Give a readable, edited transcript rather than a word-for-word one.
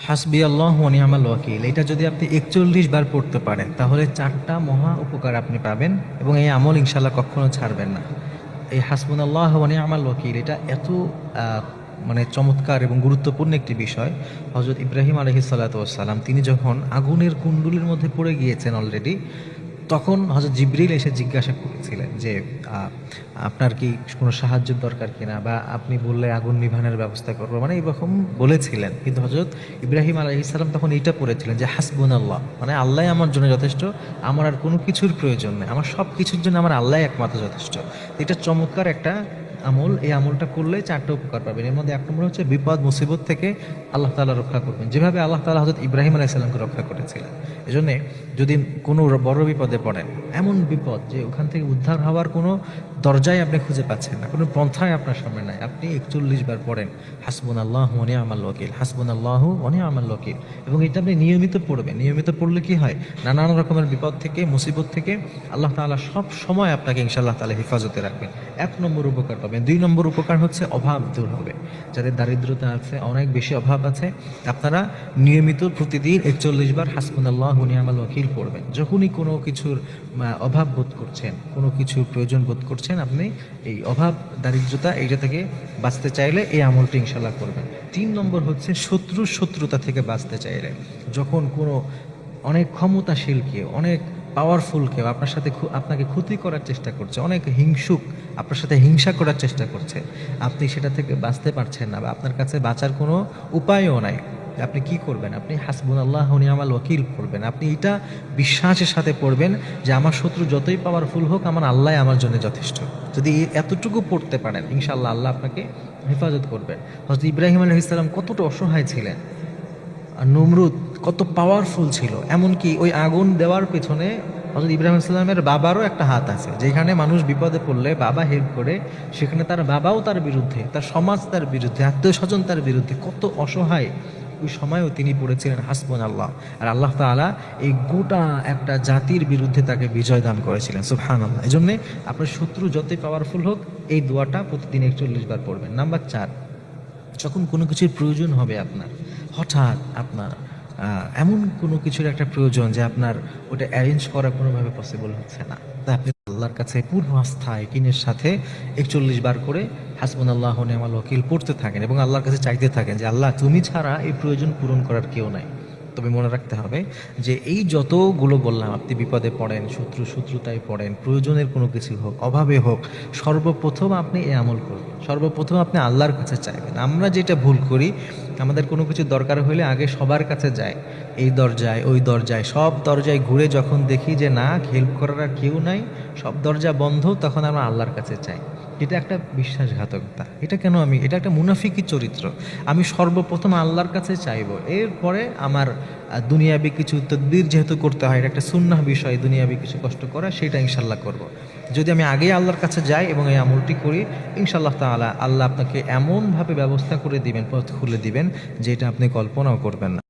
হাসবি আল্লাহ ওয়া নি'মাল ওয়াকিল, এটা যদি আপনি ৪১ বার পড়তে পারেন তাহলে ৪টা মহা উপকার আপনি পাবেন এবং এই আমল ইনশাআল্লাহ কখনো ছাড়বেন না। এই হাসবুনাল্লাহু ওয়া নি'মাল ওয়াকিল এটা এত মানে চমৎকার এবং গুরুত্বপূর্ণ একটি বিষয়। হযরত ইব্রাহিম আলাইহিস সালাতু ওয়াস সালাম তিনি যখন আগুনের কুণ্ডলীর মধ্যে পড়ে গিয়েছেন অলরেডি, তখন হযরত জিবরিল এসে জিজ্ঞাসা করেছিলেন যে আপনার কি কোনো সাহায্যের দরকার কিনা, বা আপনি বললে আগুন নিভানোর ব্যবস্থা করবো, মানে এরকম বলেছিলেন। কিন্তু হযরত ইব্রাহিম আলাইহিস সালাম তখন এইটা পড়েছিলেন যে হাসবুনাল্লাহ, মানে আল্লাহই আমার জন্য যথেষ্ট, আমার আর কোনো কিছুর প্রয়োজন নেই, আমার সব কিছুর জন্য আমার আল্লাহই একমাত্র যথেষ্ট। এটা চমৎকার একটা আমল। এই আমলটা করলে 4টা উপকার পাবেন। এর মধ্যে 1 নম্বর হচ্ছে বিপদ মুসিবত থেকে আল্লাহ তাআলা রক্ষা করবেন, যেভাবে আল্লাহ তাআলা হযরত ইব্রাহিম আলাইহিস সালামকে রক্ষা করেছিলেন। এজন্যে যদি কোনো বড় বিপদে পড়েন, এমন বিপদ যে ওখান থেকে উদ্ধার হওয়ার কোনো দরজাই আপনি খুঁজে পাচ্ছেন না, কোনো পন্থাই আপনার সামনে নাই, আপনি ৪১ বার পড়েন হাসবুনাল্লাহু ওয়া নি'মাল ওয়াকিল, হাসবুনাল্লাহু ওয়া নি'মাল ওয়াকিল। এবং এটা আপনি নিয়মিত পড়বেন। নিয়মিত পড়লে কি হয়, নানান রকমের বিপদ থেকে মুসিবত থেকে আল্লাহ তাআলা সব সময় আপনাকে ইনশাআল্লাহ তাআলা হেফাজতে রাখবেন। 1 নম্বর উপকার পাবেন। 2 নম্বর উপকার হচ্ছে অভাব দূর হবে। যাদের দারিদ্রতা আছে, অনেক বেশি অভাব আছে, আপনারা নিয়মিত প্রতিদিন ৪১ বার হাসবুনাল্লাহু ওয়া নি'মাল ওয়াকিল পড়বেন। যখনই কোনো কিছুর অভাব বোধ করছেন, কোনো কিছুর প্রয়োজন বোধ করছেন, আপনি এই অভাব দারিদ্রতা এইটা থেকে বাঁচতে চাইলে এই আমলটি ইনশাআল্লাহ করবেন। 3 নম্বর হচ্ছে শত্রুতা থেকে বাঁচতে চাইলে, যখন কোনো অনেক ক্ষমতাশীল কেউ, অনেক পাওয়ারফুল কেউ আপনার সাথে আপনাকে ক্ষতি করার চেষ্টা করছে, অনেক হিংসুক আপনার সাথে হিংসা করার চেষ্টা করছে, আপনি সেটা থেকে বাঁচতে পারছেন না, বা আপনার কাছে বাঁচার কোনো উপায়ও নাই, আপনি কি করবেন? আপনি হাসবুনাল্লাহু ওয়া নি'মাল ওয়াকিল পড়বেন। আপনি এটা বিশ্বাসের সাথে পড়বেন যে আমার শত্রু যতই পাওয়ারফুল হোক, আমার আল্লাহ আমার জন্য যথেষ্ট। যদি এতটুকু পড়তে পারেন, ইনশাআল্লাহ আল্লাহ আপনাকে হেফাজত করবেন। হযরত ইব্রাহিম আলাইহিস সালাম কতটা অসহায় ছিলেন, আর নমরুদ কত পাওয়ারফুল ছিল, এমনকি ওই আগুন দেওয়ার পেছনে হযরত ইব্রাহিম আলাইহিস সালামের বাবারও একটা হাত আছে। যেখানে মানুষ বিপদে পড়লে বাবা হেল্প করে, সেখানে তার বাবাও তার বিরুদ্ধে, তার সমাজ তার বিরুদ্ধে, আত্মীয় স্বজন তার বিরুদ্ধে, কত অসহায় ওই সময়ও তিনি পড়েছিলেন হাসবুনাল্লাহ। আর আল্লাহ তাআলা এই গোটা একটা জাতির বিরুদ্ধে তাকে বিজয় দান করেছিলেন, সুবহানাল্লাহ। এই জন্যে আপনার শত্রু যতই পাওয়ারফুল হোক, এই দোয়াটা প্রতিদিন ৪১ বার পড়বেন। নাম্বার 4, যখন কোনো কিছুর প্রয়োজন হবে আপনার, হঠাৎ আপনার এমন কোনো কিছুর একটা প্রয়োজন যে আপনার ওটা অ্যারেঞ্জ করা কোনোভাবে পসিবল হচ্ছে না, তাই আপনি আল্লাহর কাছে পূর্ণ আস্থা ইকিনের সাথে ৪১ বার করে হাসবুনাল্লাহু ওয়া নি'মাল ওয়াকিল পড়তে থাকেন এবং আল্লাহর কাছে চাইতে থাকেন যে আল্লাহ, তুমি ছাড়া এই প্রয়োজন পূরণ করার কেউ নাই। তবে মনে রাখতে হবে যে এই যতগুলো বললাম, আপনি বিপদে পড়েন, শত্রুতায় পড়েন, প্রয়োজনের কোনো কিছু হোক, অভাবে হোক, সর্বপ্রথম আপনি এই আমল করবেন, সর্বপ্রথম আপনি আল্লাহর কাছে চাইবেন। আমরা যেটা ভুল করি, আমাদের কোনো কিছু দরকার হলে আগে সবার কাছে যাই, এই দরজায় ওই দরজায়, সব দরজায় ঘুরে যখন দেখি যে না, হেল্প করার আর কেউ নাই, সব দরজা বন্ধ, তখন আমরা আল্লাহর কাছে চাই। এটা একটা বিশ্বাসঘাতকতা। এটা একটা মুনাফিকি চরিত্র। আমি সর্বপ্রথম আল্লাহর কাছে চাইবো, এরপরে আমার দুনিয়াবি কিছু তদবির যেহেতু করতে হয়, এটা একটা সুন্নাহ বিষয়, দুনিয়াবি কিছু কষ্ট করা, সেটা ইনশাল্লাহ করব। যদি আমি আগেই আল্লাহর কাছে যাই এবং এই আমলটি করি, ইনশাআল্লাহ তাআলা আল্লাহ আপনাকে এমনভাবে ব্যবস্থা করে দিবেন, পথ খুলে দিবেন, যেটা আপনি কল্পনাও করবেন না।